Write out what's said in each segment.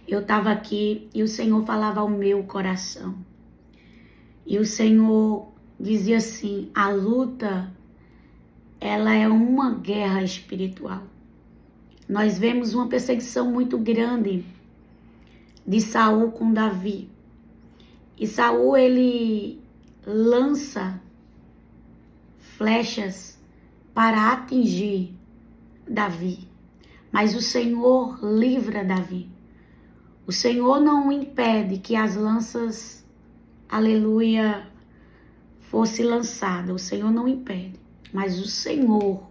eu estava aqui e o Senhor falava ao meu coração. E o Senhor dizia assim: a luta, ela é uma guerra espiritual. Nós vemos uma perseguição muito grande de Saul com Davi. E Saul, ele lança flechas para atingir Davi. Mas o Senhor livra Davi. O Senhor não impede que as lanças, aleluia, fosse lançada. O Senhor não impede. Mas o Senhor,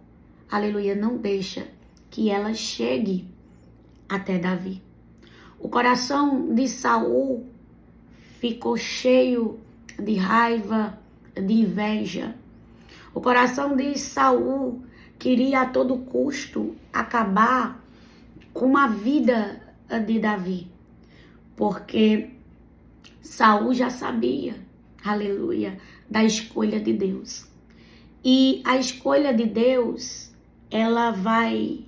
aleluia, não deixa que ela chegue até Davi. O coração de Saul ficou cheio de raiva, de inveja. O coração de Saul queria a todo custo acabar com a vida de Davi. Porque Saul já sabia, aleluia, da escolha de Deus. E a escolha de Deus, ela vai,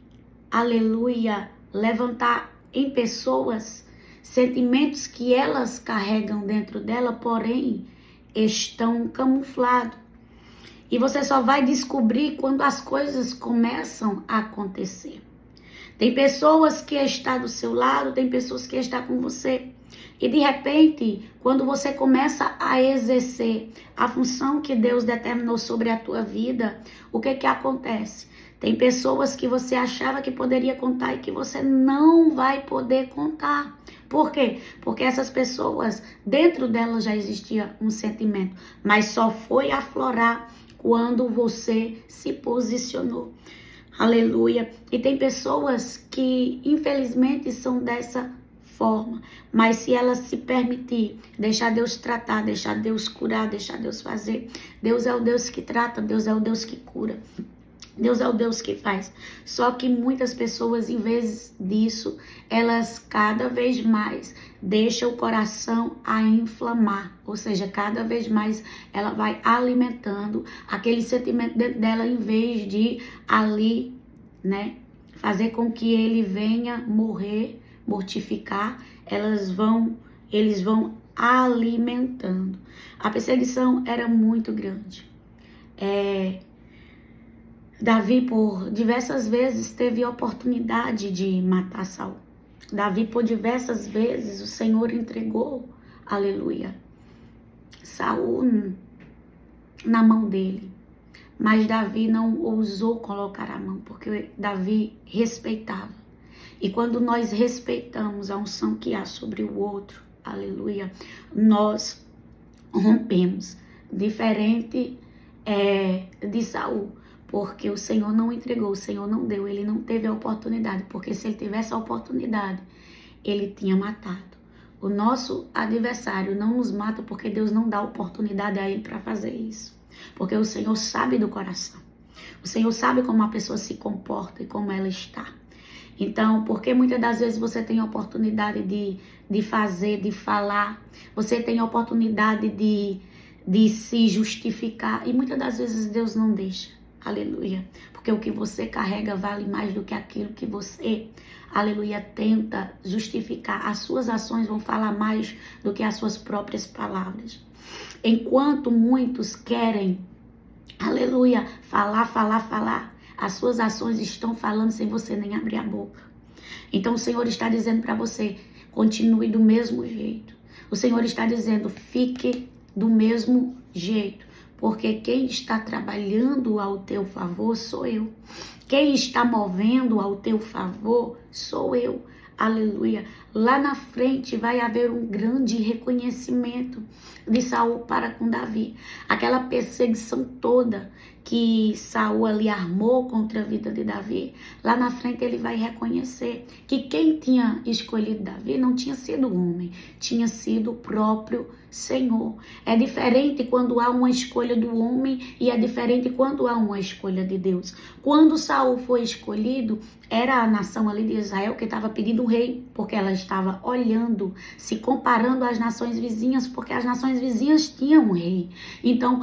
aleluia, levantar em pessoas sentimentos que elas carregam dentro dela, porém estão camuflados. E você só vai descobrir quando as coisas começam a acontecer. Tem pessoas que estão do seu lado, tem pessoas que estão com você. E de repente, quando você começa a exercer a função que Deus determinou sobre a tua vida, o que acontece? Tem pessoas que você achava que poderia contar e que você não vai poder contar. Por quê? Porque essas pessoas, dentro delas já existia um sentimento, mas só foi aflorar quando você se posicionou. Aleluia. E tem pessoas que, infelizmente, são dessa forma. Mas se ela se permitir, deixar Deus tratar, deixar Deus curar, deixar Deus fazer. Deus é o Deus que trata, Deus é o Deus que cura. Deus é o Deus que faz. Só que muitas pessoas, em vez disso, elas cada vez mais deixam o coração a inflamar. Ou seja, cada vez mais ela vai alimentando aquele sentimento dentro dela, em vez de ali, né, fazer com que ele venha morrer, mortificar. Eles vão alimentando. A perseguição era muito grande. Davi, por diversas vezes, teve oportunidade de matar Saul. Davi, por diversas vezes, o Senhor entregou, aleluia, Saul na mão dele. Mas Davi não ousou colocar a mão, porque Davi respeitava. E quando nós respeitamos a unção que há sobre o outro, aleluia, nós rompemos. Diferente de Saul. Porque o Senhor não entregou, o Senhor não deu, ele não teve a oportunidade. Porque se ele tivesse a oportunidade, ele tinha matado. O nosso adversário não nos mata porque Deus não dá oportunidade a ele para fazer isso. Porque o Senhor sabe do coração. O Senhor sabe como a pessoa se comporta e como ela está. Então, porque muitas das vezes você tem a oportunidade de fazer, de falar, você tem a oportunidade de se justificar. E muitas das vezes Deus não deixa. Aleluia. Porque o que você carrega vale mais do que aquilo que você, aleluia, tenta justificar. As suas ações vão falar mais do que as suas próprias palavras. Enquanto muitos querem, aleluia, falar, as suas ações estão falando sem você nem abrir a boca. Então o Senhor está dizendo para você, continue do mesmo jeito. O Senhor está dizendo, fique do mesmo jeito. Porque quem está trabalhando ao teu favor sou eu. Quem está movendo ao teu favor sou eu. Aleluia. Lá na frente vai haver um grande reconhecimento de Saul para com Davi. Aquela perseguição toda que Saul ali armou contra a vida de Davi, lá na frente ele vai reconhecer que quem tinha escolhido Davi não tinha sido o homem, tinha sido o próprio Senhor. É diferente quando há uma escolha do homem e é diferente quando há uma escolha de Deus. Quando Saul foi escolhido, era a nação ali de Israel que estava pedindo um rei, porque ela estava olhando, se comparando às nações vizinhas, porque as nações vizinhas tinham um rei. Então,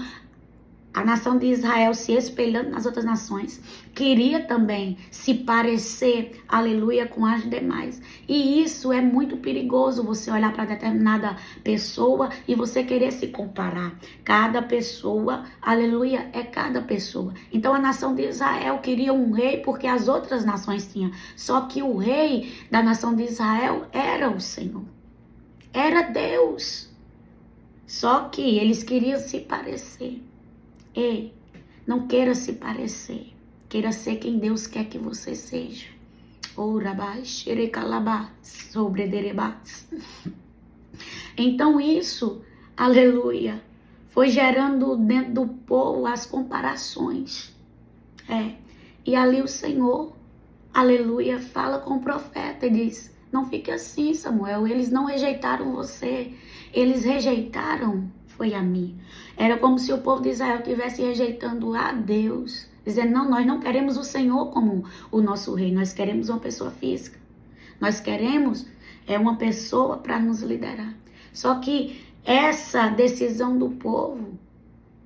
A nação de Israel se espelhando nas outras nações, queria também se parecer, aleluia, com as demais. E isso é muito perigoso, você olhar para determinada pessoa e você querer se comparar. Cada pessoa, aleluia, é cada pessoa. Então a nação de Israel queria um rei porque as outras nações tinham. Só que o rei da nação de Israel era o Senhor. Era Deus. Só que eles queriam se parecer. Ei, não queira se parecer. Queira ser quem Deus quer que você seja. Então isso, aleluia, foi gerando dentro do povo as comparações. E ali o Senhor, aleluia, fala com o profeta e diz: não fique assim, Samuel, eles não rejeitaram você, eles rejeitaram foi a mim. Era como se o povo de Israel estivesse rejeitando a Deus, dizendo: não, nós não queremos o Senhor como o nosso rei, nós queremos uma pessoa física, nós queremos uma pessoa para nos liderar. Só que essa decisão do povo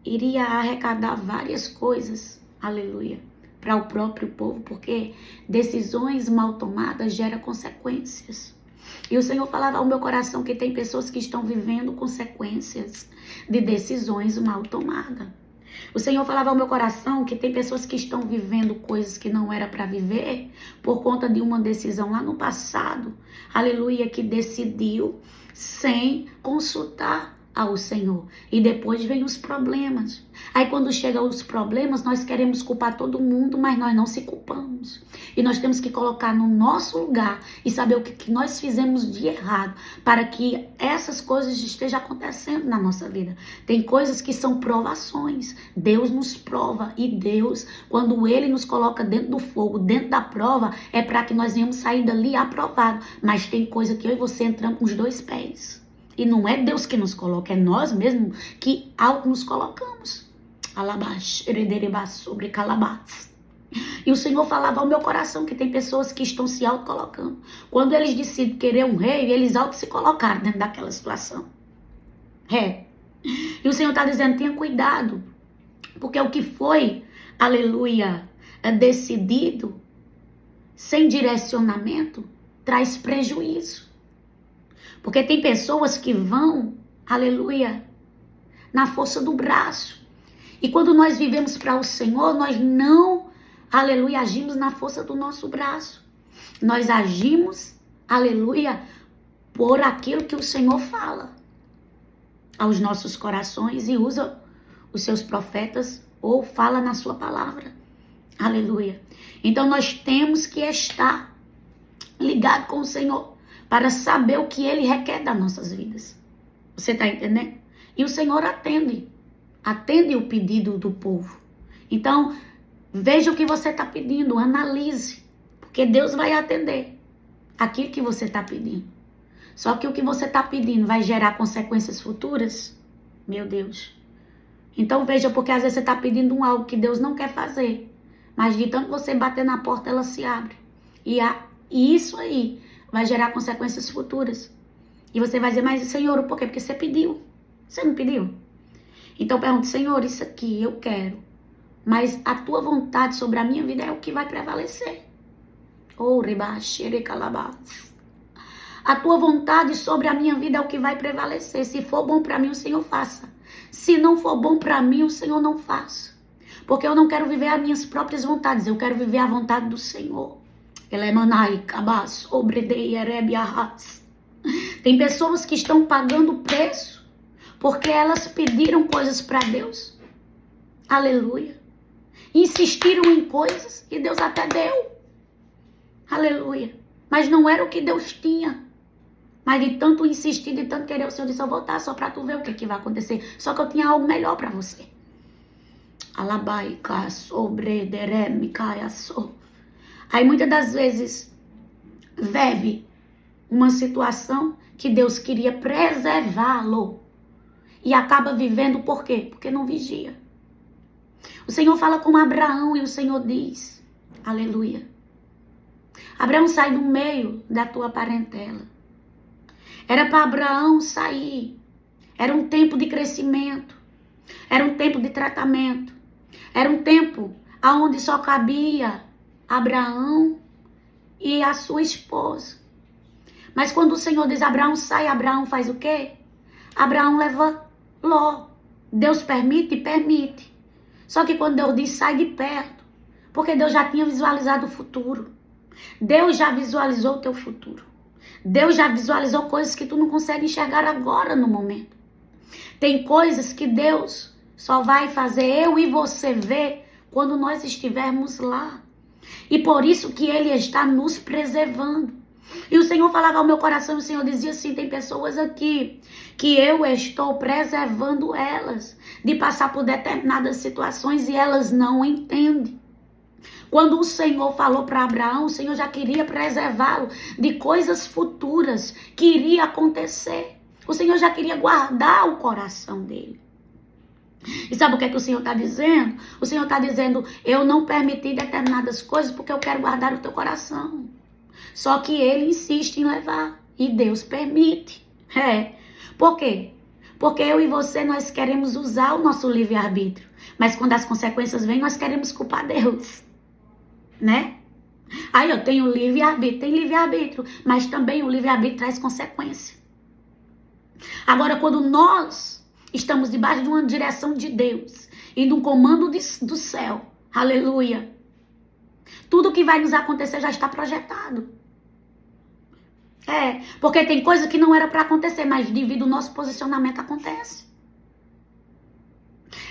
iria arrecadar várias coisas, aleluia, para o próprio povo, porque decisões mal tomadas geram consequências. E o Senhor falava ao meu coração que tem pessoas que estão vivendo consequências de decisões mal tomadas. O Senhor falava ao meu coração que tem pessoas que estão vivendo coisas que não era para viver por conta de uma decisão lá no passado, aleluia, que decidiu sem consultar ao Senhor. E depois vem os problemas. Aí quando chegam os problemas, nós queremos culpar todo mundo, mas nós não se culpamos. E nós temos que colocar no nosso lugar e saber o que nós fizemos de errado para que essas coisas estejam acontecendo na nossa vida. Tem coisas que são provações. Deus nos prova e Deus, quando Ele nos coloca dentro do fogo, dentro da prova, é para que nós venhamos sair dali aprovado. Mas tem coisa que eu e você entramos com os dois pés. E não é Deus que nos coloca, é nós mesmos que auto nos colocamos. E o Senhor falava ao meu coração que tem pessoas que estão se auto-colocando. Quando eles decidem querer um rei, eles auto se colocaram dentro daquela situação. E o Senhor está dizendo: tenha cuidado, porque o que foi, aleluia, decidido, sem direcionamento, traz prejuízo. Porque tem pessoas que vão, aleluia, na força do braço. E quando nós vivemos para o Senhor, nós não, aleluia, agimos na força do nosso braço. Nós agimos, aleluia, por aquilo que o Senhor fala aos nossos corações e usa os seus profetas ou fala na sua palavra. Aleluia. Então nós temos que estar ligado com o Senhor para saber o que Ele requer das nossas vidas. Você está entendendo? E o Senhor atende o pedido do povo. Então, veja o que você está pedindo, analise, porque Deus vai atender aquilo que você está pedindo. Só que o que você está pedindo vai gerar consequências futuras? Meu Deus. Então veja, porque às vezes você está pedindo algo que Deus não quer fazer, mas de tanto você bater na porta, ela se abre. E isso aí vai gerar consequências futuras. E você vai dizer: mas Senhor, por quê? Porque você pediu. Você não pediu? Então pergunta: Senhor, isso aqui eu quero, mas a tua vontade sobre a minha vida é o que vai prevalecer. A tua vontade sobre a minha vida é o que vai prevalecer. Se for bom para mim, o Senhor faça. Se não for bom para mim, o Senhor não faça. Porque eu não quero viver as minhas próprias vontades, eu quero viver a vontade do Senhor. Tem pessoas que estão pagando preço porque elas pediram coisas para Deus. Aleluia. Insistiram em coisas e Deus até deu. Aleluia. Mas não era o que Deus tinha. Mas de tanto insistir, de tanto querer, o Senhor disse: eu vou voltar só para tu ver o que vai acontecer. Só que eu tinha algo melhor para você. Aí muitas das vezes vive uma situação que Deus queria preservá-lo e acaba vivendo por quê? Porque não vigia. O Senhor fala com Abraão e o Senhor diz: aleluia, Abraão, sai do meio da tua parentela. Era para Abraão sair. Era um tempo de crescimento. Era um tempo de tratamento. Era um tempo onde só cabia Abraão e a sua esposa. Mas quando o Senhor diz Abraão sai, Abraão faz o quê? Abraão leva Ló. Deus permite? Permite. Só que quando Deus diz sai de perto, porque Deus já tinha visualizado o futuro. Deus já visualizou o teu futuro. Deus já visualizou coisas que tu não consegue enxergar agora no momento. Tem coisas que Deus só vai fazer eu e você ver quando nós estivermos lá. E por isso que Ele está nos preservando. E o Senhor falava ao meu coração, o Senhor dizia assim, tem pessoas aqui que eu estou preservando elas de passar por determinadas situações e elas não entendem. Quando o Senhor falou para Abraão, o Senhor já queria preservá-lo de coisas futuras que iria acontecer. O Senhor já queria guardar o coração dele. E sabe o que é que o Senhor está dizendo? O Senhor está dizendo, eu não permiti determinadas coisas porque eu quero guardar o teu coração. Só que ele insiste em levar. E Deus permite. Por quê? Porque eu e você, nós queremos usar o nosso livre-arbítrio. Mas quando as consequências vêm, nós queremos culpar Deus. Né? Aí eu tenho livre-arbítrio. Tem livre-arbítrio. Mas também o livre-arbítrio traz consequência. Agora, quando nós estamos debaixo de uma direção de Deus e de um comando do céu, aleluia, tudo que vai nos acontecer já está projetado. Porque tem coisa que não era para acontecer, mas devido ao nosso posicionamento acontece.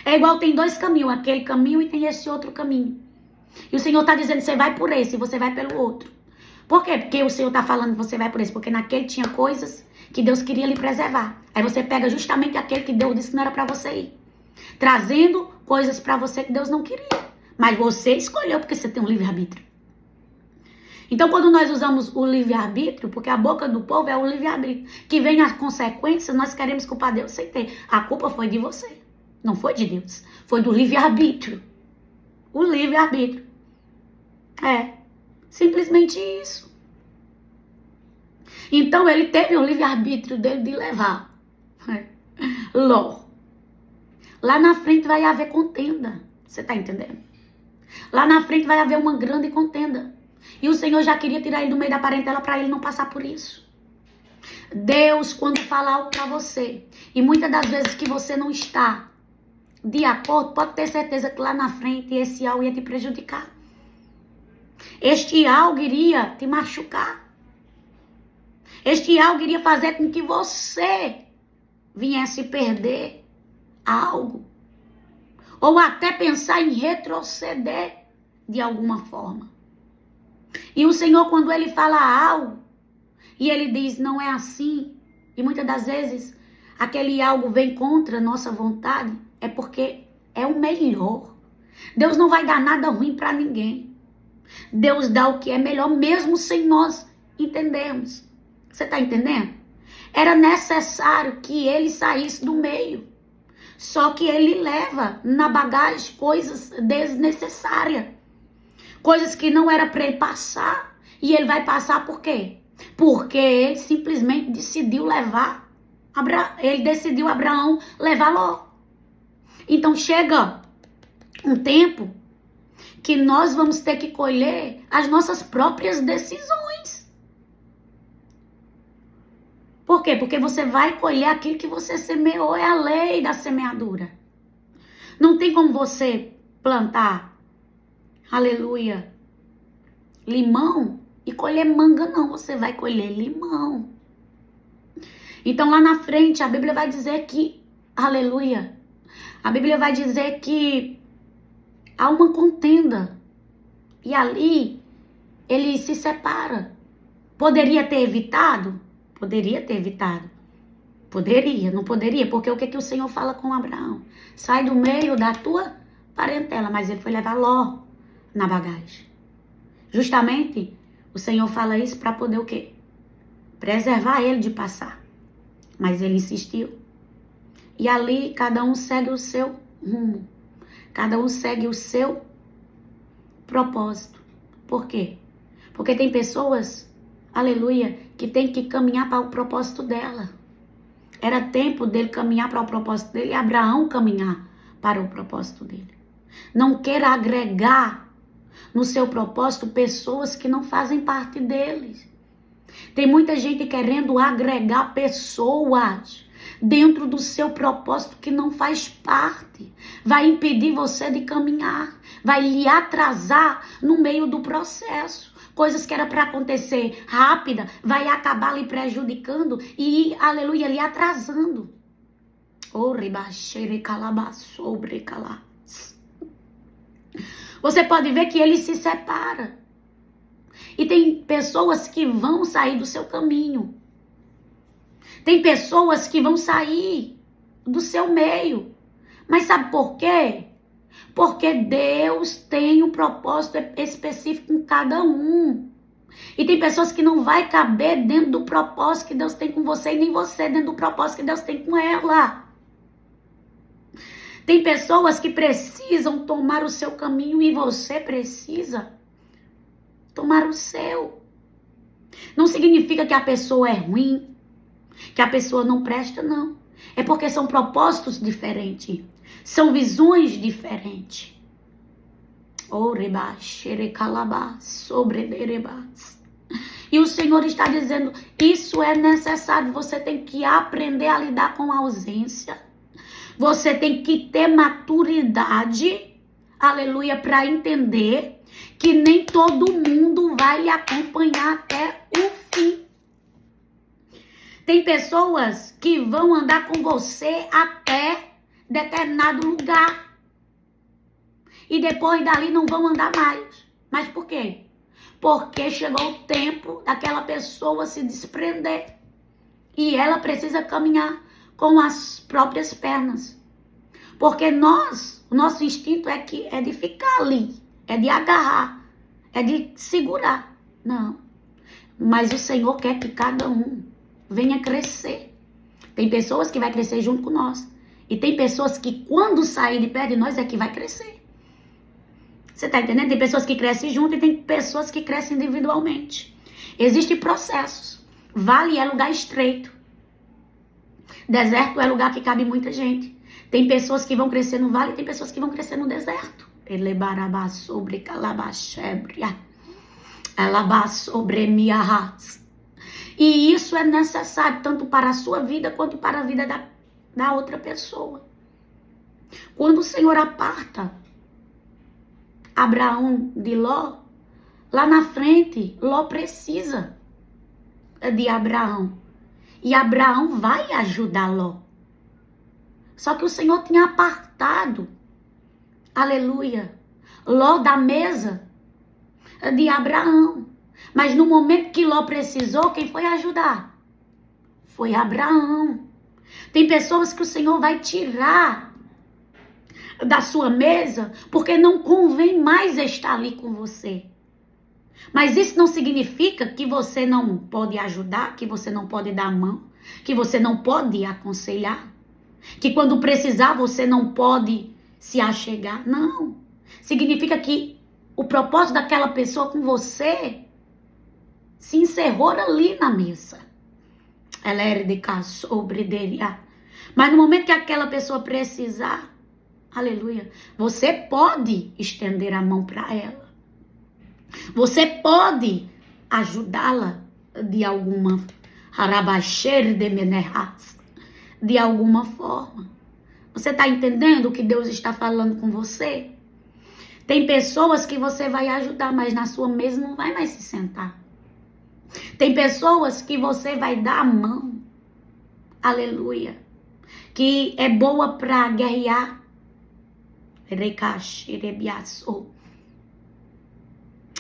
É igual tem dois caminhos, aquele caminho e tem esse outro caminho. E o Senhor está dizendo, você vai por esse e você vai pelo outro. Por quê? Porque o Senhor está falando que você vai por esse, porque naquele tinha coisas que Deus queria lhe preservar. Aí você pega justamente aquele que Deus disse que não era para você ir. Trazendo coisas para você que Deus não queria. Mas você escolheu porque você tem um livre-arbítrio. Então, quando nós usamos o livre-arbítrio, porque a boca do povo é o livre-arbítrio, que vem as consequências, nós queremos culpar Deus sem ter. A culpa foi de você, não foi de Deus. Foi do livre-arbítrio. O livre-arbítrio. Simplesmente isso. Então, ele teve o livre-arbítrio dele de levar Ló. Lá na frente vai haver contenda. Você está entendendo? Lá na frente vai haver uma grande contenda. E o Senhor já queria tirar ele do meio da parentela para ele não passar por isso. Deus, quando fala algo para você, e muitas das vezes que você não está de acordo, pode ter certeza que lá na frente esse algo ia te prejudicar. Este algo iria te machucar. Este algo iria fazer com que você viesse perder algo. Ou até pensar em retroceder de alguma forma. E o Senhor, quando Ele fala algo, e Ele diz, não é assim, e muitas das vezes aquele algo vem contra a nossa vontade, é porque é o melhor. Deus não vai dar nada ruim para ninguém. Deus dá o que é melhor, mesmo sem nós entendermos. Você está entendendo? Era necessário que ele saísse do meio. Só que ele leva na bagagem coisas desnecessárias. Coisas que não era para ele passar. E ele vai passar por quê? Porque ele simplesmente decidiu levar. Ele decidiu Abraão levar Ló. Então chega um tempo que nós vamos ter que colher as nossas próprias decisões. Por quê? Porque você vai colher aquilo que você semeou. É a lei da semeadura. Não tem como você plantar, aleluia, limão e colher manga, não. Você vai colher limão. Então lá na frente a Bíblia vai dizer que, aleluia, a Bíblia vai dizer que há uma contenda. E ali ele se separa. Poderia ter evitado? Poderia ter evitado. Poderia, não poderia. Porque o que, que o Senhor fala com Abraão? Sai do meio da tua parentela. Mas ele foi levar Ló na bagagem. Justamente o Senhor fala isso para poder o quê? Preservar ele de passar. Mas ele insistiu. E ali cada um segue o seu rumo. Cada um segue o seu propósito. Por quê? Porque tem pessoas, aleluia, que tem que caminhar para o propósito dela. Era tempo dele caminhar para o propósito dele e Abraão caminhar para o propósito dele. Não queira agregar no seu propósito pessoas que não fazem parte deles. Tem muita gente querendo agregar pessoas dentro do seu propósito que não faz parte. Vai impedir você de caminhar, vai lhe atrasar no meio do processo. Coisas que era para acontecer rápida, vai acabar lhe prejudicando e, aleluia, lhe atrasando. Você pode ver que ele se separa. E tem pessoas que vão sair do seu caminho. Tem pessoas que vão sair do seu meio. Mas sabe por quê? Porque Deus tem um propósito específico com cada um. E tem pessoas que não vai caber dentro do propósito que Deus tem com você e nem você dentro do propósito que Deus tem com ela. Tem pessoas que precisam tomar o seu caminho e você precisa tomar o seu. Não significa que a pessoa é ruim, que a pessoa não presta, não. É porque são propósitos diferentes. São visões diferentes. E o Senhor está dizendo, isso é necessário. Você tem que aprender a lidar com a ausência. Você tem que ter maturidade, aleluia, para entender que nem todo mundo vai lhe acompanhar até o fim. Tem pessoas que vão andar com você até determinado lugar. E depois dali não vão andar mais. Mas por quê? Porque chegou o tempo daquela pessoa se desprender. E ela precisa caminhar com as próprias pernas. Porque o nosso instinto é de ficar ali. É de agarrar. É de segurar. Não. Mas o Senhor quer que cada um venha crescer. Tem pessoas que vai crescer junto com nós. E tem pessoas que quando sair de perto de nós é que vai crescer. Você tá entendendo? Tem pessoas que crescem junto e tem pessoas que crescem individualmente. Existem processos. Vale é lugar estreito. Deserto é lugar que cabe muita gente. Tem pessoas que vão crescer no vale e tem pessoas que vão crescer no deserto. E isso é necessário tanto para a sua vida quanto para a vida da outra pessoa. Quando o Senhor aparta Abraão de Ló, lá na frente, Ló precisa de Abraão. E Abraão vai ajudar Ló. Só que o Senhor tinha apartado, aleluia, Ló da mesa de Abraão. Mas no momento que Ló precisou, quem foi ajudar? Foi Abraão. Tem pessoas que o Senhor vai tirar da sua mesa porque não convém mais estar ali com você. Mas isso não significa que você não pode ajudar, que você não pode dar a mão, que você não pode aconselhar, que quando precisar você não pode se achegar. Não. Significa que o propósito daquela pessoa com você se encerrou ali na mesa. Ela era de cá sobre dele. Mas no momento que aquela pessoa precisar, aleluia, você pode estender a mão para ela. Você pode ajudá-la de alguma de alguma forma. Você está entendendo o que Deus está falando com você? Tem pessoas que você vai ajudar, mas na sua mesa não vai mais se sentar. Tem pessoas que você vai dar a mão, aleluia, que é boa para guerrear.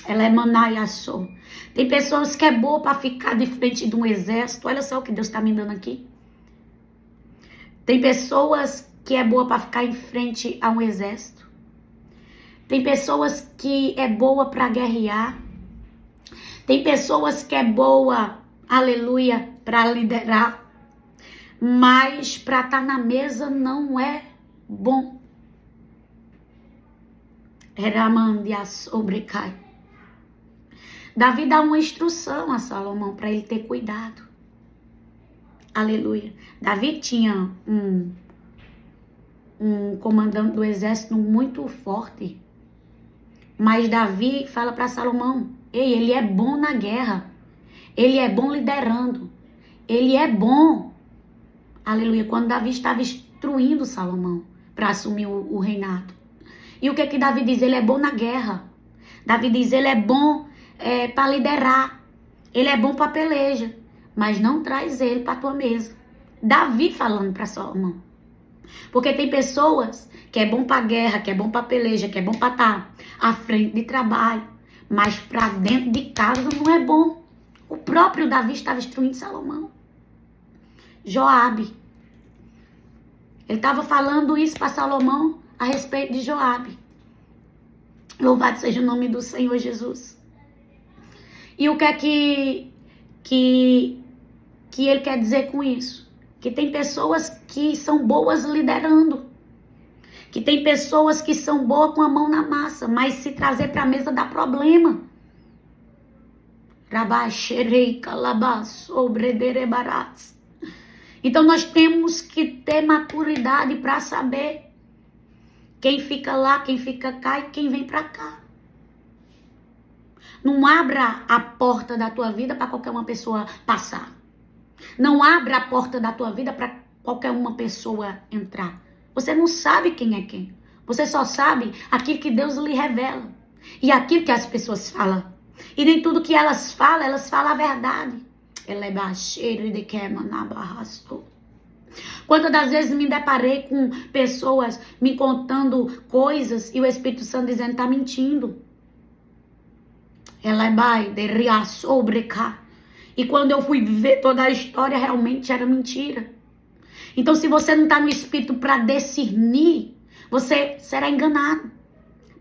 Ela é manaiaçô. Tem pessoas que é boa para ficar de frente de um exército. Olha só o que Deus está me dando aqui. Tem pessoas que é boa para ficar em frente a um exército. Tem pessoas que é boa para guerrear. Tem pessoas que é boa, aleluia, para liderar. Mas para estar na mesa não é bom. Eramandia sobrecai. Davi dá uma instrução a Salomão para ele ter cuidado. Aleluia. Davi tinha um comandante do exército muito forte. Mas Davi fala para Salomão, ei, ele é bom na guerra. Ele é bom liderando. Ele é bom. Aleluia. Quando Davi estava instruindo Salomão para assumir o reinado. E o que que Davi diz? Ele é bom na guerra. Davi diz, ele é bom para liderar. Ele é bom para peleja. Mas não traz ele para tua mesa. Davi falando para Salomão. Porque tem pessoas que é bom para guerra, que é bom para peleja, que é bom para estar à frente de trabalho. Mas para dentro de casa não é bom. O próprio Davi estava instruindo Salomão. Joabe. Ele estava falando isso para Salomão a respeito de Joabe. Louvado seja o nome do Senhor Jesus. E o que é que ele quer dizer com isso? Que tem pessoas que são boas liderando. Que tem pessoas que são boas com a mão na massa, mas se trazer para a mesa dá problema. Então nós temos que ter maturidade para saber quem fica lá, quem fica cá e quem vem para cá. Não abra a porta da tua vida para qualquer uma pessoa passar. Não abra a porta da tua vida para qualquer uma pessoa entrar. Você não sabe quem é quem. Você só sabe aquilo que Deus lhe revela. E aquilo que as pessoas falam. E nem tudo que elas falam a verdade. Ela é baixeira de queima na barrasto. Quantas das vezes me deparei com pessoas me contando coisas e o Espírito Santo dizendo, tá mentindo. Ela é bai de ria sobre cá. E quando eu fui ver toda a história, realmente era mentira. Então, se você não está no Espírito para discernir, você será enganado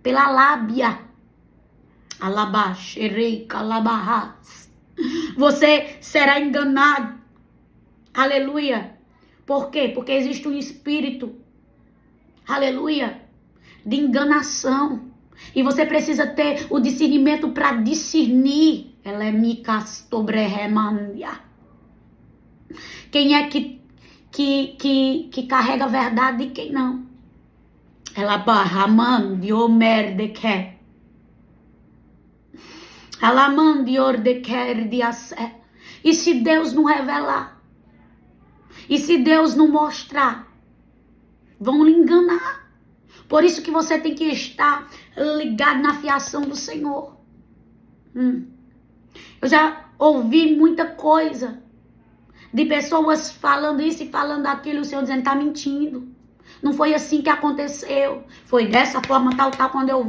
pela lábia. Alabaxerei calabarras. Você será enganado. Aleluia. Por quê? Porque existe um espírito, aleluia, de enganação. E você precisa ter o discernimento para discernir. Ela é micastobrehemandia. Quem é que carrega a verdade e quem não? Ela barraman de omer de que. Ela mandior de quer de assé. E se Deus não revelar? E se Deus não mostrar? Vão lhe enganar. Por isso que você tem que estar ligado na fiação do Senhor. Eu já ouvi muita coisa de pessoas falando isso e falando aquilo, o Senhor dizendo, tá mentindo. Não foi assim que aconteceu. Foi dessa forma, tal. Quando eu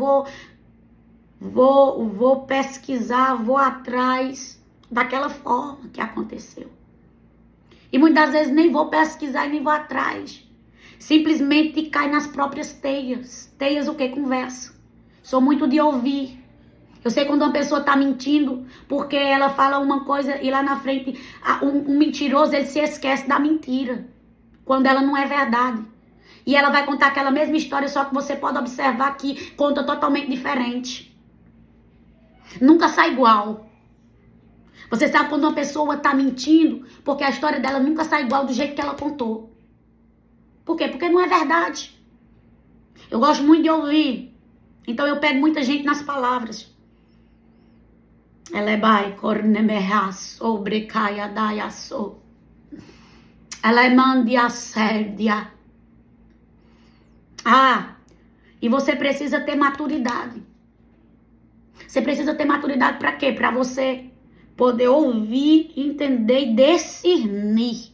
vou pesquisar, vou atrás daquela forma que aconteceu. E muitas vezes nem vou pesquisar e nem vou atrás. Simplesmente cai nas próprias teias. Teias o que? Conversa. Sou muito de ouvir. Eu sei quando uma pessoa está mentindo, porque ela fala uma coisa e lá na frente um mentiroso, ele se esquece da mentira. Quando ela não é verdade. E ela vai contar aquela mesma história, só que você pode observar que conta totalmente diferente. Nunca sai igual. Você sabe quando uma pessoa está mentindo, porque a história dela nunca sai igual do jeito que ela contou. Por quê? Porque não é verdade. Eu gosto muito de ouvir. Então eu pego muita gente nas palavras. Ela é bai, cornemerra, sobre caia, daia, so. Ela é mandia, sérdia. E você precisa ter maturidade. Você precisa ter maturidade para quê? Para você poder ouvir, entender e discernir.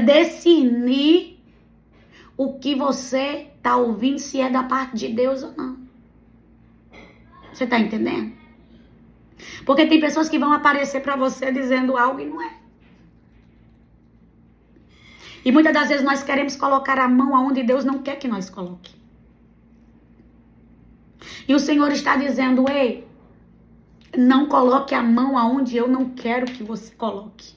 Discernir o que você está ouvindo, se é da parte de Deus ou não. Você está entendendo? Porque tem pessoas que vão aparecer para você dizendo algo e não é. E muitas das vezes nós queremos colocar a mão aonde Deus não quer que nós coloque. E o Senhor está dizendo, ei, não coloque a mão aonde eu não quero que você coloque.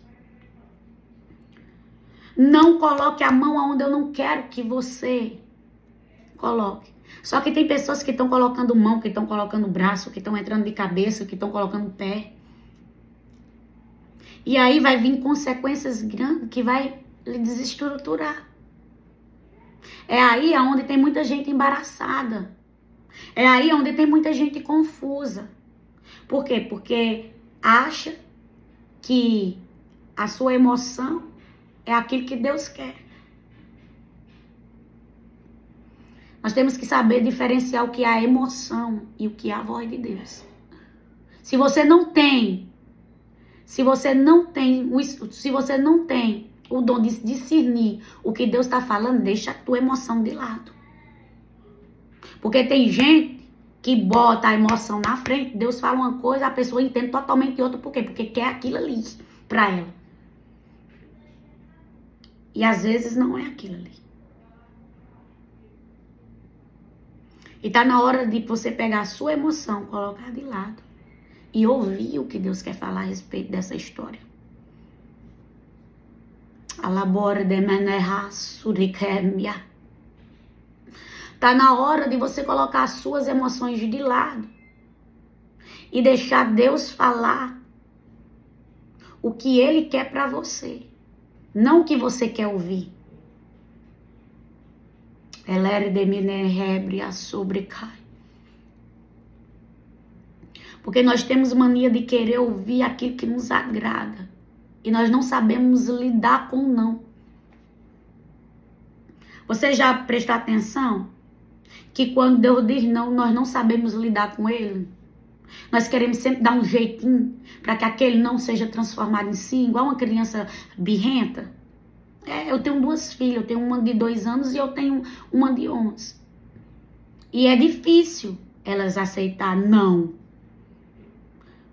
Não coloque a mão aonde eu não quero que você coloque. Só que tem pessoas que estão colocando mão, que estão colocando braço, que estão entrando de cabeça, que estão colocando pé. E aí vai vir consequências grandes que vai lhe desestruturar. É aí onde tem muita gente embaraçada. É aí onde tem muita gente confusa. Por quê? Porque acha que a sua emoção é aquilo que Deus quer. Nós temos que saber diferenciar o que é a emoção e o que é a voz de Deus. Se você não tem o dom de discernir o que Deus está falando, deixa a tua emoção de lado. Porque tem gente que bota a emoção na frente, Deus fala uma coisa, a pessoa entende totalmente outra. Por quê? Porque quer aquilo ali pra ela. E às vezes não é aquilo ali. E tá na hora de você pegar a sua emoção, colocar de lado e ouvir o que Deus quer falar a respeito dessa história. Alabora de menerra surikemia. Tá na hora de você colocar as suas emoções de lado e deixar Deus falar o que Ele quer pra você, não o que você quer ouvir. Porque nós temos mania de querer ouvir aquilo que nos agrada e nós não sabemos lidar com o não. Você já prestou atenção que quando Deus diz não, nós não sabemos lidar com ele? Nós queremos sempre dar um jeitinho para que aquele não seja transformado em si, igual uma criança birrenta. Eu tenho 2 filhas, eu tenho uma de 2 anos e eu tenho uma de 11. E é difícil elas aceitar não.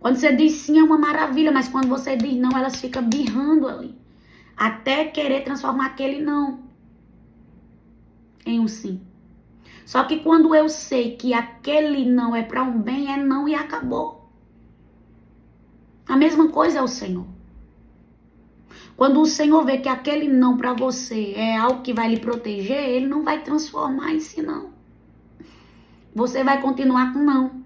Quando você diz sim é uma maravilha, mas quando você diz não, elas ficam birrando ali. Até querer transformar aquele não em um sim. Só que quando eu sei que aquele não é para um bem, é não e acabou. A mesma coisa é o Senhor. Quando o Senhor vê que aquele não para você é algo que vai lhe proteger, Ele não vai transformar em si não. Você vai continuar com não.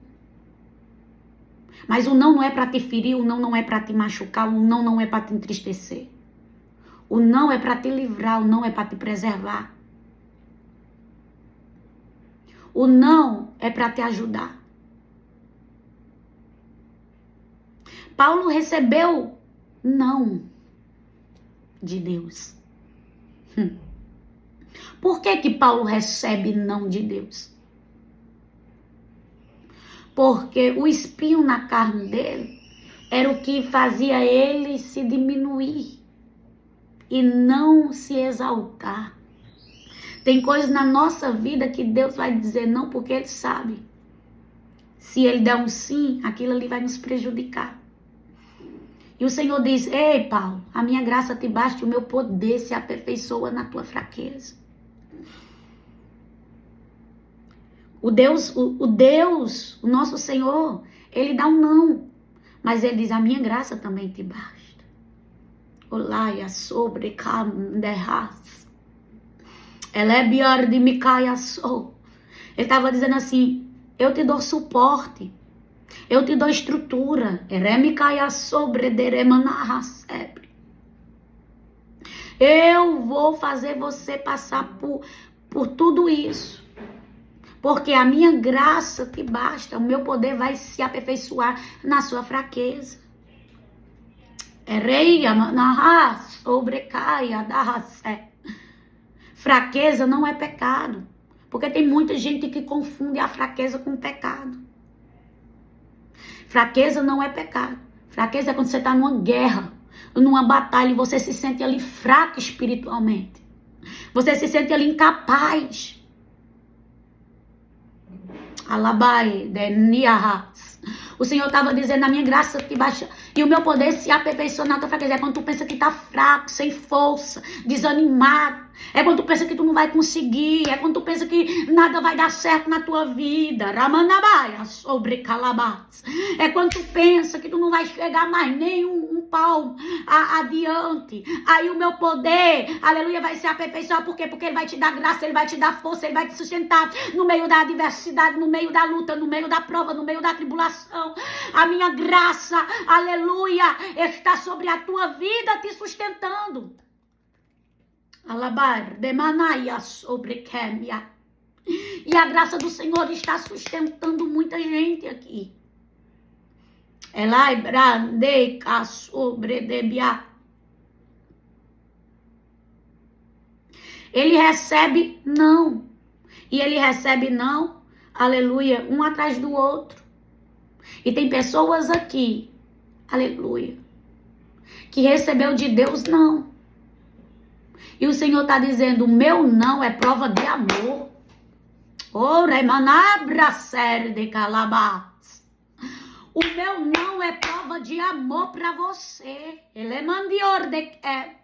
Mas o não é para te ferir, o não é para te machucar, o não é para te entristecer. O não é para te livrar, o não é para te preservar. O não é para te ajudar. Paulo recebeu não de Deus. Por que Paulo recebe não de Deus? Porque o espinho na carne dele era o que fazia ele se diminuir e não se exaltar. Tem coisas na nossa vida que Deus vai dizer não porque Ele sabe. Se Ele der um sim, aquilo ali vai nos prejudicar. E o Senhor diz, ei Paulo, a minha graça te basta, o meu poder se aperfeiçoa na tua fraqueza. O Deus, o nosso Senhor, Ele dá um não. Mas Ele diz, a minha graça também te basta. Olaia sobre canderras. Ela é pior de Micaia sou. Ele estava dizendo assim, eu te dou suporte. Eu te dou estrutura. Eu vou fazer você passar por tudo isso. Porque a minha graça te basta. O meu poder vai se aperfeiçoar na sua fraqueza. Fraqueza não é pecado. Porque tem muita gente que confunde a fraqueza com pecado. Fraqueza não é pecado. Fraqueza é quando você está numa guerra, numa batalha e você se sente ali fraco espiritualmente. Você se sente ali incapaz. Alabai de niahas. O Senhor estava dizendo, a minha graça te baixa e o meu poder se aperfeiçoa na tua fraqueza. É quando tu pensa que tá fraco, sem força, desanimado. É quando tu pensa que tu não vai conseguir. É quando tu pensa que nada vai dar certo na tua vida. Ramanabaia sobre calabás. É quando tu pensa que tu não vai chegar mais nem um palmo adiante. Aí o meu poder, aleluia, vai se aperfeiçoar. Por quê? Porque Ele vai te dar graça, Ele vai te dar força, Ele vai te sustentar no meio da adversidade, no meio da luta, no meio da prova, no meio da tribulação. A minha graça, aleluia, está sobre a tua vida te sustentando. Alabar de manaia sobre Quêmia. E a graça do Senhor está sustentando muita gente aqui. Elai brande sobre debia. Ele recebe não. E ele recebe não, aleluia, um atrás do outro. E tem pessoas aqui, aleluia, que recebeu de Deus não. E o Senhor está dizendo, o meu não é prova de amor. Ora, manabra série de calabás. O meu não é prova de amor para você. Ele é mandior de que.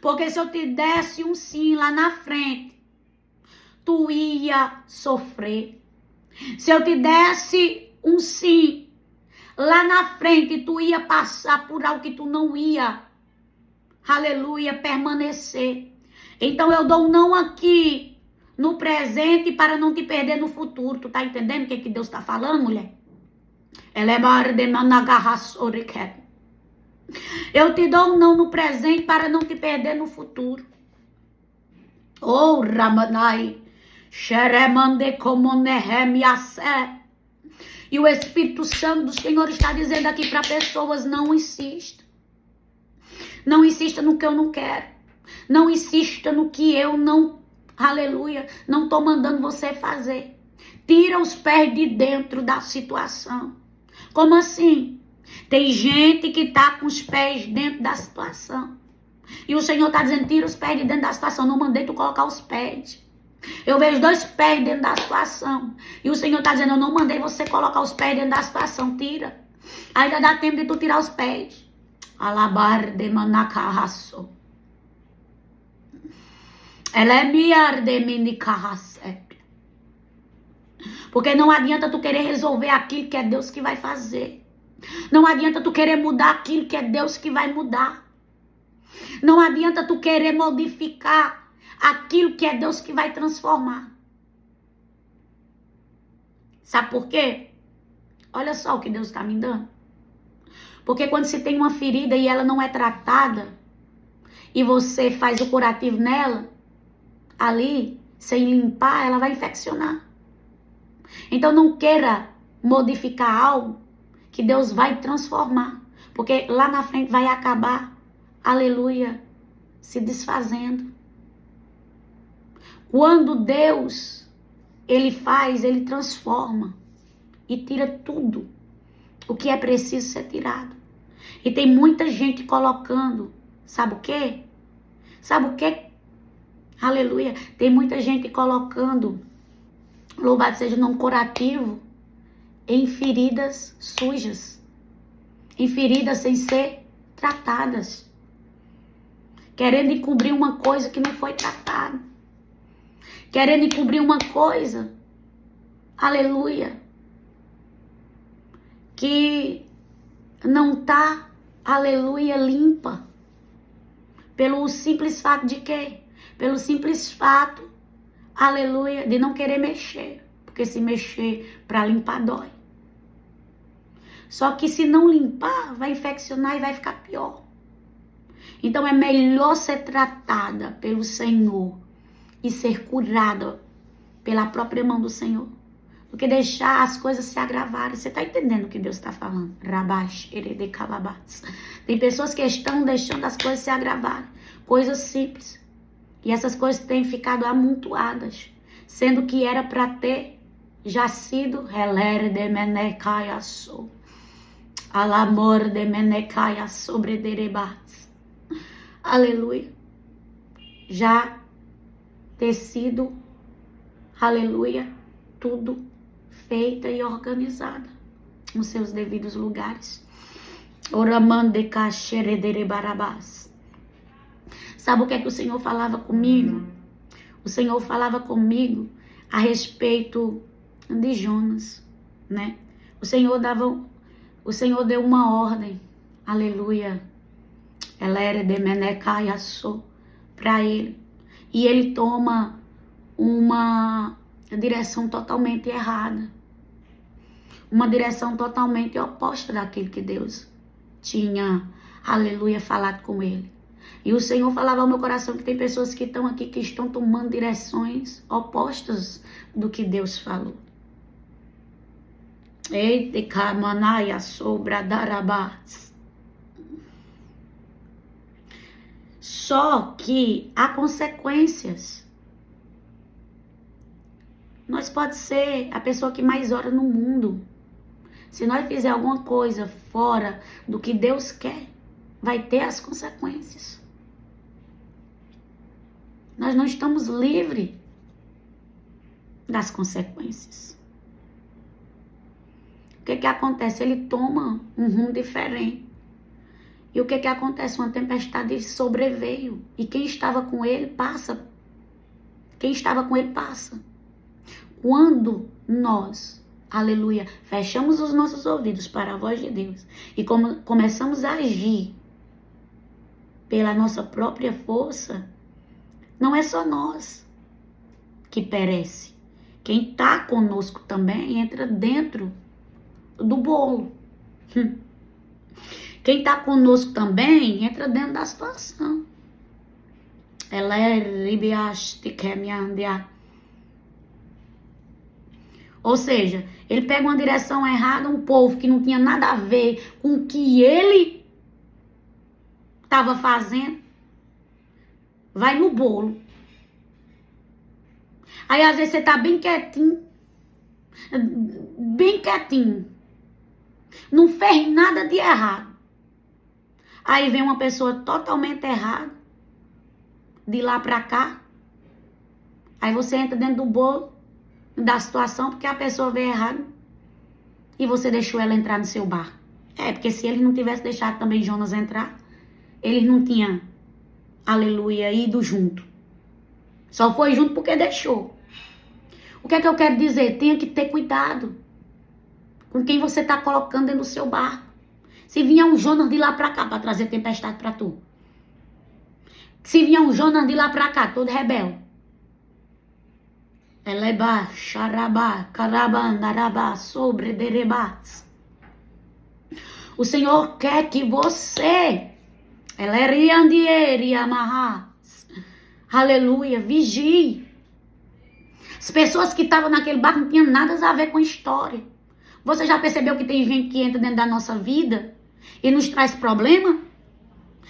Porque se eu te desse um sim lá na frente, tu ia sofrer. Se eu te desse um sim lá na frente, tu ia passar por algo que tu não ia, aleluia, permanecer. Então eu dou um não aqui no presente para não te perder no futuro. Tu tá entendendo o que Deus tá falando, mulher? Eu te dou um não no presente para não te perder no futuro. Oh, Ramanai, Xeremande como Nehemiasé. E o Espírito Santo do Senhor está dizendo aqui para pessoas, não insista. Não insista no que eu não quero. Não insista no que eu não, aleluia, não estou mandando você fazer. Tira os pés de dentro da situação. Como assim? Tem gente que está com os pés dentro da situação. E o Senhor está dizendo, tira os pés de dentro da situação. Não mandei tu colocar os pés. Eu vejo 2 pés dentro da situação. E o Senhor está dizendo, eu não mandei você colocar os pés dentro da situação. Tira. Ainda dá tempo de tu tirar os pés. Alabar de manacarraço. Ela é miar de minicarracep. Porque não adianta tu querer resolver aquilo que é Deus que vai fazer. Não adianta tu querer mudar aquilo que é Deus que vai mudar. Não adianta tu querer modificar aquilo que é Deus que vai transformar. Sabe por quê? Olha só o que Deus está me dando. Porque quando se tem uma ferida e ela não é tratada, e você faz o curativo nela, ali, sem limpar, ela vai infeccionar. Então não queira modificar algo que Deus vai transformar. Porque lá na frente vai acabar, aleluia, se desfazendo. Quando Deus, Ele faz, Ele transforma e tira tudo o que é preciso ser tirado. E tem muita gente colocando, sabe o quê? Sabe o quê? Aleluia. Tem muita gente colocando, louvado seja o nome, curativo em feridas sujas. Em feridas sem ser tratadas. Querendo encobrir uma coisa que não foi tratada. Querendo encobrir uma coisa, aleluia, que não tá, aleluia, limpa. Pelo simples fato de quê? Pelo simples fato, aleluia, de não querer mexer. Porque se mexer para limpar dói. Só que se não limpar, vai infeccionar e vai ficar pior. Então é melhor ser tratada pelo Senhor e ser curada pela própria mão do Senhor, do que deixar as coisas se agravarem. Você está entendendo o que Deus está falando? Rabash, erede calabás. Tem pessoas que estão deixando as coisas se agravarem. Coisas simples. E essas coisas têm ficado amontoadas. Sendo que era para ter já sido relere de menecaia sou. Alamor de menecaia sobre derebats. Aleluia. Já ter sido, aleluia, tudo feita e organizada nos seus devidos lugares. Oramande caxeredere barabás. Sabe o que é que o Senhor falava comigo? O Senhor falava comigo a respeito de Jonas, né? O Senhor deu uma ordem, aleluia, ela era de menecaiaçô para ele. E ele toma uma direção totalmente errada. Uma direção totalmente oposta daquilo que Deus tinha, aleluia, falado com ele. E o Senhor falava ao meu coração que tem pessoas que estão aqui que estão tomando direções opostas do que Deus falou. Eite kamanaia sobradarabás. Só que há consequências. Nós pode ser a pessoa que mais ora no mundo. Se nós fizer alguma coisa fora do que Deus quer, vai ter as consequências. Nós não estamos livres das consequências. O que acontece? Ele toma um rumo diferente. E o que acontece? Uma tempestade sobreveio. E quem estava com ele passa. Quem estava com ele passa. Quando nós, aleluia, fechamos os nossos ouvidos para a voz de Deus e começamos a agir pela nossa própria força, não é só nós que perece. Quem está conosco também entra dentro do bolo. Quem está conosco também entra dentro da situação. Ela é ribiaste que me andia. Ou seja, ele pega uma direção errada, um povo que não tinha nada a ver com o que ele estava fazendo, vai no bolo. Aí às vezes você tá bem quietinho, não fez nada de errado. Aí vem uma pessoa totalmente errada, de lá pra cá. Aí você entra dentro do bolo da situação porque a pessoa veio errado e você deixou ela entrar no seu bar. Porque se ele não tivesse deixado também Jonas entrar, eles não tinham, aleluia, ido junto. Só foi junto porque deixou. O que é que eu quero dizer? Tenha que ter cuidado com quem você está colocando dentro do seu barco. Se vier um Jonas de lá para cá para trazer tempestade para tu. Se vier um Jonas de lá para cá, todo rebelde. Eleba, xarabá, carabandarabá, sobrederebás. O Senhor quer que você, aleluia, vigie. As pessoas que estavam naquele barco não tinham nada a ver com a história. Você já percebeu que tem gente que entra dentro da nossa vida e nos traz problema?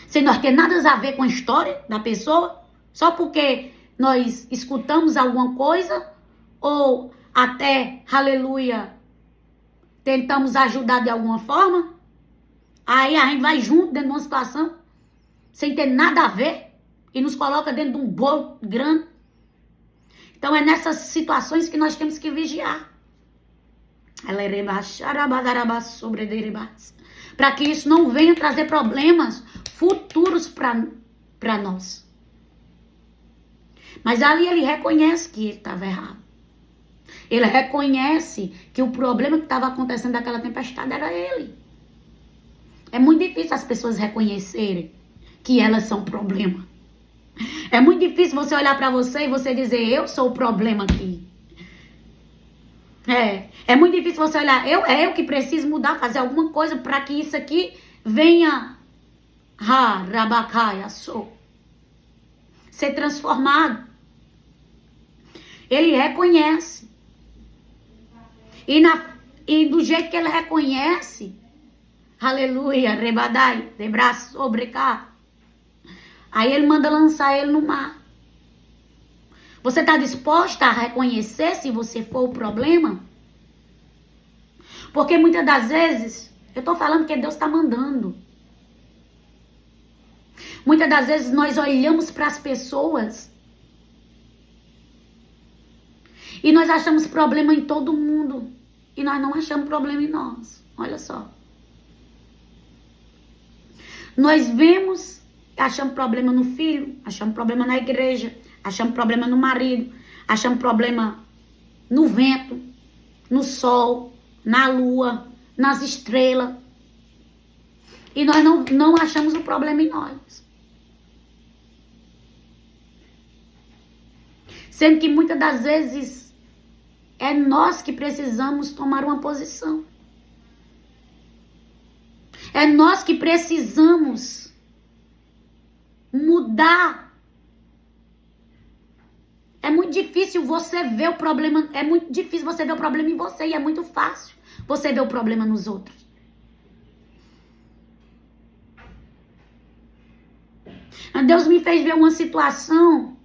Sem nós ter nada a ver com a história da pessoa? Só porque nós escutamos alguma coisa ou até, aleluia, tentamos ajudar de alguma forma? Aí a gente vai junto dentro de uma situação sem ter nada a ver e nos coloca dentro de um bolo grande. Então é nessas situações que nós temos que vigiar. Para que isso não venha trazer problemas futuros para nós. Mas ali ele reconhece que ele estava errado. Ele reconhece que o problema que estava acontecendo daquela tempestade era ele. É muito difícil as pessoas reconhecerem que elas são problema. É muito difícil você olhar para você e você dizer, eu sou o problema aqui. É muito difícil você olhar, eu que preciso mudar, fazer alguma coisa para que isso aqui venha ser transformado. Ele reconhece. E do jeito que ele reconhece, aleluia, rebadai, de braço sobre cá. Aí ele manda lançar ele no mar. Você está disposta a reconhecer se você for o problema? Porque muitas das vezes, eu estou falando que Deus está mandando. Muitas das vezes nós olhamos para as pessoas e nós achamos problema em todo mundo. E nós não achamos problema em nós. Olha só. Nós vemos, achamos problema no filho, achamos problema na igreja, achamos problema no marido, achamos problema no vento, no sol, na lua, nas estrelas. E nós não achamos o problema em nós. Sendo que muitas das vezes é nós que precisamos tomar uma posição. É nós que precisamos mudar. É muito difícil você ver o problema, é muito difícil você ver o problema em você e é muito fácil você ver o problema nos outros. Deus me fez ver uma situação.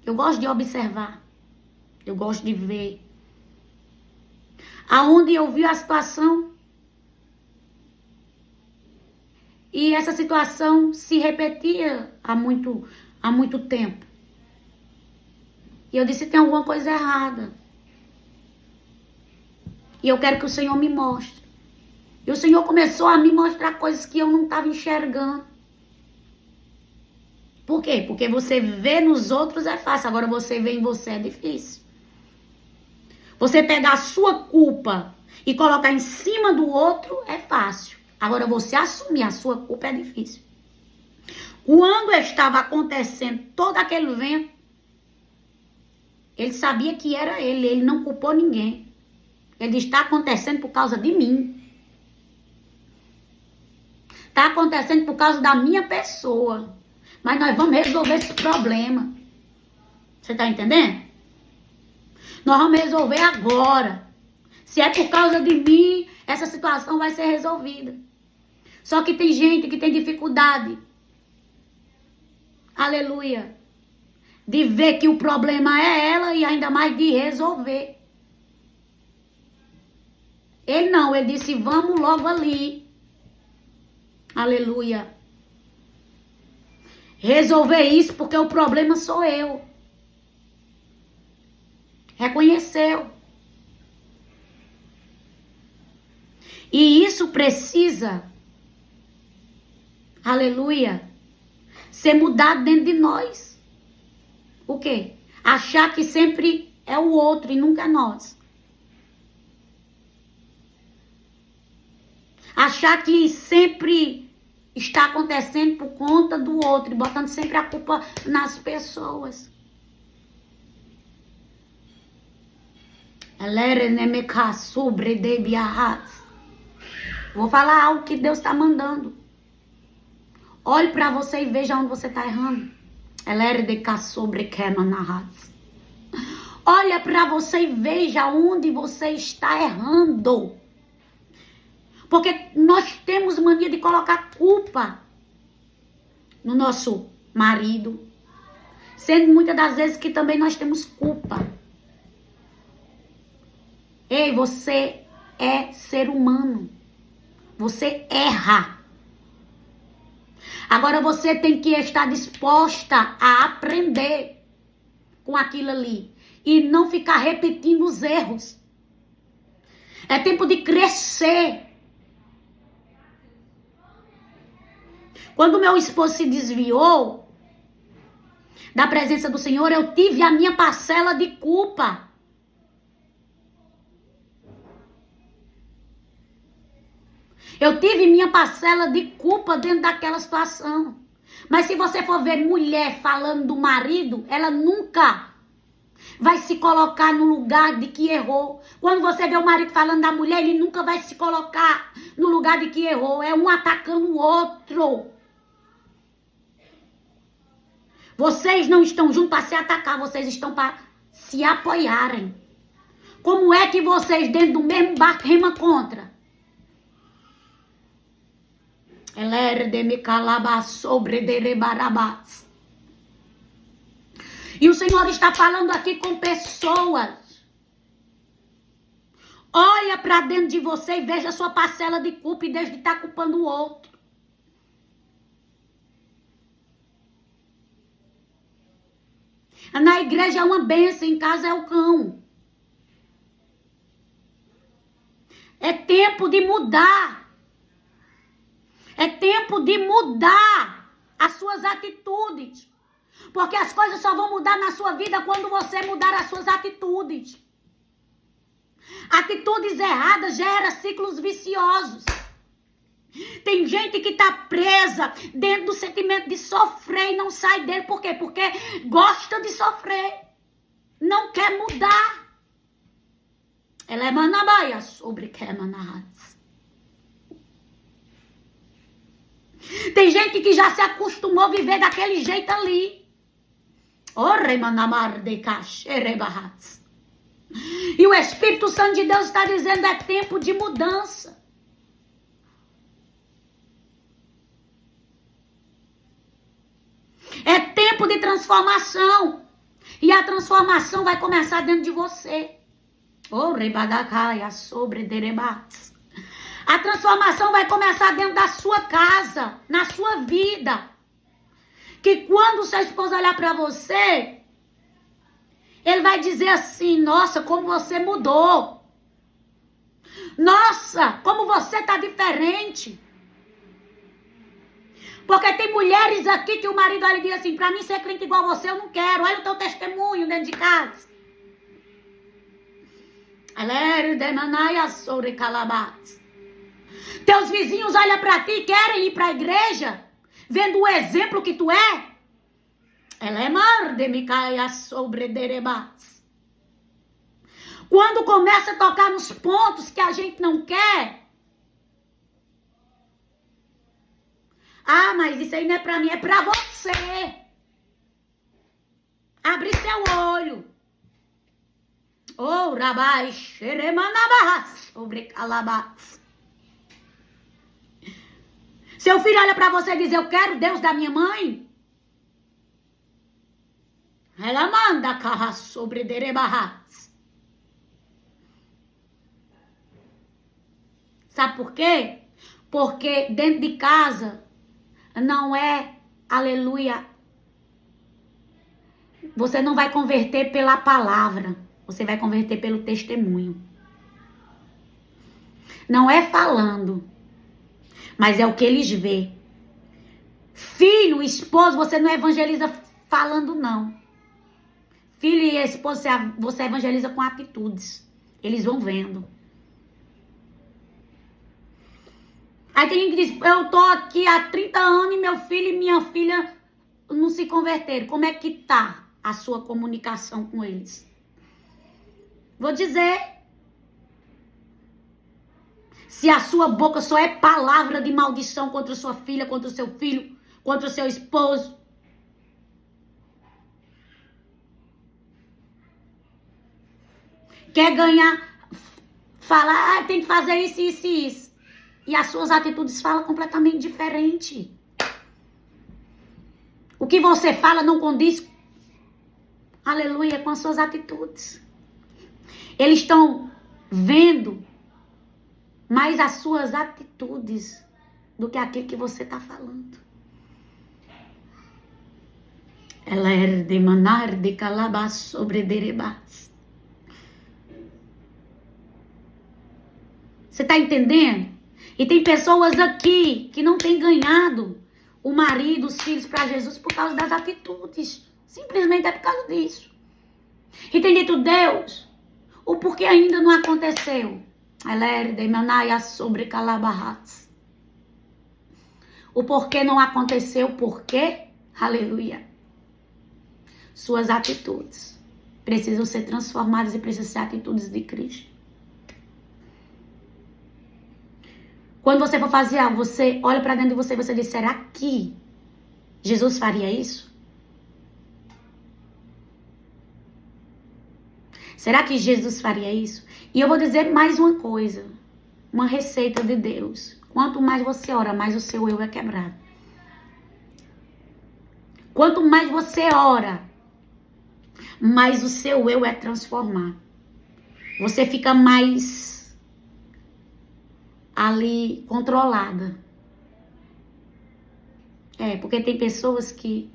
Eu gosto de observar. Eu gosto de ver. Aonde eu vi a situação. E essa situação se repetia há muito tempo. E eu disse, tem alguma coisa errada. E eu quero que o Senhor me mostre. E o Senhor começou a me mostrar coisas que eu não estava enxergando. Por quê? Porque você vê nos outros é fácil, agora você vê em você é difícil. Você pegar a sua culpa e colocar em cima do outro é fácil. Agora você assumir a sua culpa é difícil. Quando estava acontecendo todo aquele vento, ele sabia que era ele não culpou ninguém. Ele está acontecendo por causa de mim. Está acontecendo por causa da minha pessoa. Mas nós vamos resolver esse problema. Você está entendendo? Nós vamos resolver agora. Se é por causa de mim, essa situação vai ser resolvida. Só que tem gente que tem dificuldade. Aleluia. De ver que o problema é ela e ainda mais de resolver. Ele não, ele disse, vamos logo ali. Aleluia. Resolver isso porque o problema sou eu. Reconheceu. E isso precisa, aleluia, ser mudado dentro de nós. O quê? Achar que sempre é o outro e nunca é nós. Achar que sempre está acontecendo por conta do outro, e botando sempre a culpa nas pessoas. Vou falar algo que Deus está mandando. Olhe para você e veja onde você está errando. Olha para você e veja onde você está errando. Porque nós temos mania de colocar culpa no nosso marido, sendo muitas das vezes que também nós temos culpa. Ei, você é ser humano. Você erra. Agora você tem que estar disposta a aprender com aquilo ali e não ficar repetindo os erros. É tempo de crescer. Quando meu esposo se desviou da presença do Senhor, eu tive a minha parcela de culpa. Eu tive minha parcela de culpa dentro daquela situação. Mas se você for ver mulher falando do marido, ela nunca vai se colocar no lugar de que errou. Quando você vê o marido falando da mulher, ele nunca vai se colocar no lugar de que errou. É um atacando o outro. Vocês não estão juntos para se atacar, vocês estão para se apoiarem. Como é que vocês dentro do mesmo barco remam contra? E o Senhor está falando aqui com pessoas. Olha para dentro de você e veja a sua parcela de culpa e deixe de estar culpando o outro. Na igreja é uma bênção, em casa é o cão. É tempo de mudar. É tempo de mudar as suas atitudes. Porque as coisas só vão mudar na sua vida quando você mudar as suas atitudes. Atitudes erradas geram ciclos viciosos. Tem gente que está presa dentro do sentimento de sofrer e não sai dele. Por quê? Porque gosta de sofrer. Não quer mudar. Ela é manabaia sobre que é manahats. Tem gente que já se acostumou a viver daquele jeito ali. E o Espírito Santo de Deus está dizendo: é tempo de mudança. É tempo de transformação. E a transformação vai começar dentro de você. A transformação vai começar dentro da sua casa, na sua vida. Que quando o seu esposo olhar para você, ele vai dizer assim: nossa, como você mudou. Nossa, como você tá diferente. Porque tem mulheres aqui que o marido olha e diz assim: pra mim ser crente igual você eu não quero. Olha o teu testemunho dentro de casa. Teus vizinhos olham pra ti e querem ir pra igreja, vendo o exemplo que tu é. Quando começa a tocar nos pontos que a gente não quer. Ah, mas isso aí não é pra mim, é pra você. Abre seu olho. Oh, rabai, xeremanabás, sobre calabás. Seu filho olha pra você e diz: eu quero Deus da minha mãe. Ela manda carra sobre derebarras. Sabe por quê? Porque dentro de casa não é, aleluia, você não vai converter pela palavra, você vai converter pelo testemunho. Não é falando, mas é o que eles vê. Filho, esposo, você não evangeliza falando, não. Filho e esposa, você evangeliza com atitudes. Eles vão vendo. Aí tem gente que diz: eu tô aqui há 30 anos e meu filho e minha filha não se converteram. Como é que tá a sua comunicação com eles? Vou dizer. Se a sua boca só é palavra de maldição contra sua filha, contra o seu filho, contra o seu esposo. Quer ganhar, falar: tem que fazer isso, isso e isso. E as suas atitudes falam completamente diferente. O que você fala não condiz, aleluia, com as suas atitudes. Eles estão vendo mais as suas atitudes do que aquilo que você está falando. Ela é de manar de calabás sobre derebás. Você está entendendo? E tem pessoas aqui que não têm ganhado o marido, os filhos para Jesus por causa das atitudes. Simplesmente é por causa disso. E tem dito: Deus, o porquê ainda não aconteceu? Sobre calabarras. O porquê não aconteceu, por quê? Aleluia. Suas atitudes precisam ser transformadas e precisam ser atitudes de Cristo. Quando você for fazer algo, você olha para dentro de você e você diz: será que Jesus faria isso? Será que Jesus faria isso? E eu vou dizer mais uma coisa. Uma receita de Deus. Quanto mais você ora, mais o seu eu é quebrado. Quanto mais você ora, mais o seu eu é transformado. Você fica mais ali controlada. Porque tem pessoas que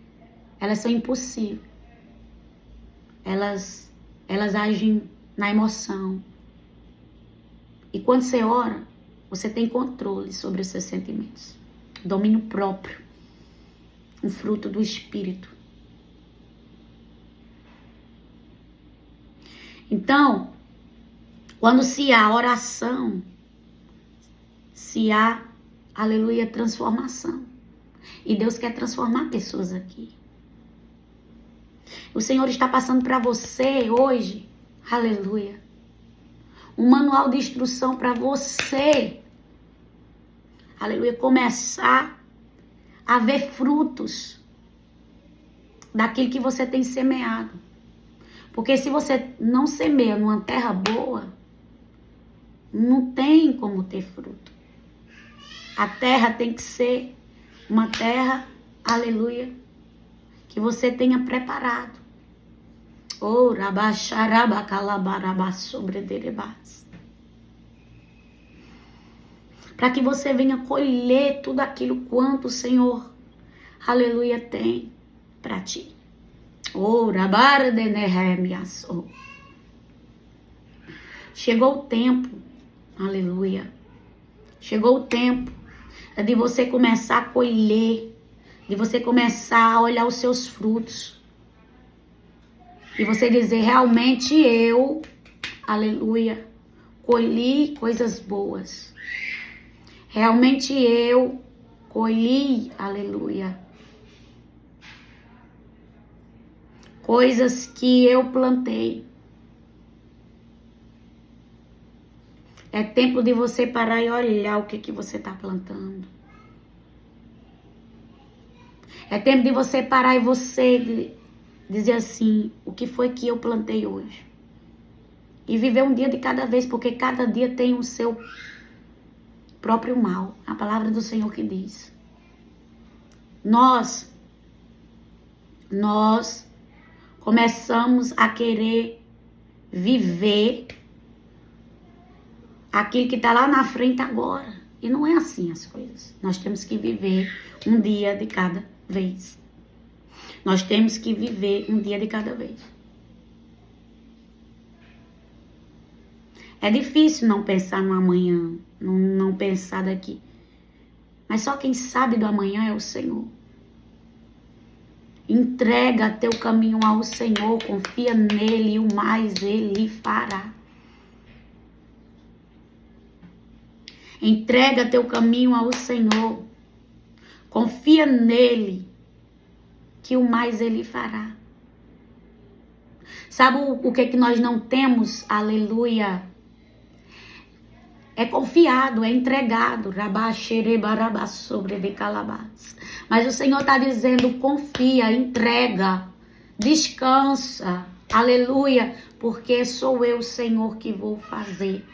elas são impossíveis. Elas agem na emoção. E quando você ora, você tem controle sobre os seus sentimentos. Domínio próprio. Um fruto do Espírito. Então, quando se há oração, se há, aleluia, transformação. E Deus quer transformar pessoas aqui. O Senhor está passando para você hoje, aleluia, um manual de instrução para você, aleluia, começar haver frutos daquilo que você tem semeado. Porque se você não semeia numa terra boa, não tem como ter fruto. A terra tem que ser uma terra, aleluia, que você tenha preparado. Oh, para que você venha colher tudo aquilo quanto o Senhor, aleluia, tem para ti. Oh, chegou o tempo, aleluia, chegou o tempo de você começar a colher, de você começar a olhar os seus frutos. E você dizer, realmente eu, aleluia, colhi coisas boas. Realmente eu colhi, aleluia, coisas que eu plantei. É tempo de você parar e olhar o que você está plantando. É tempo de você parar e você dizer assim, o que foi que eu plantei hoje? E viver um dia de cada vez, porque cada dia tem o seu próprio mal. A palavra do Senhor que diz. Nós começamos a querer viver aquilo que está lá na frente agora. E não é assim as coisas. Nós temos que viver um dia de cada vez. Nós temos que viver um dia de cada vez. É difícil não pensar no amanhã, não pensar daqui. Mas só quem sabe do amanhã é o Senhor. Entrega teu caminho ao Senhor, confia nele e o mais ele fará. Entrega teu caminho ao Senhor, confia nele que o mais ele fará. Sabe o que nós não temos? Aleluia. É confiado, é entregado. Mas o Senhor está dizendo, confia, entrega, descansa. Aleluia. Porque sou eu, Senhor, que vou fazer.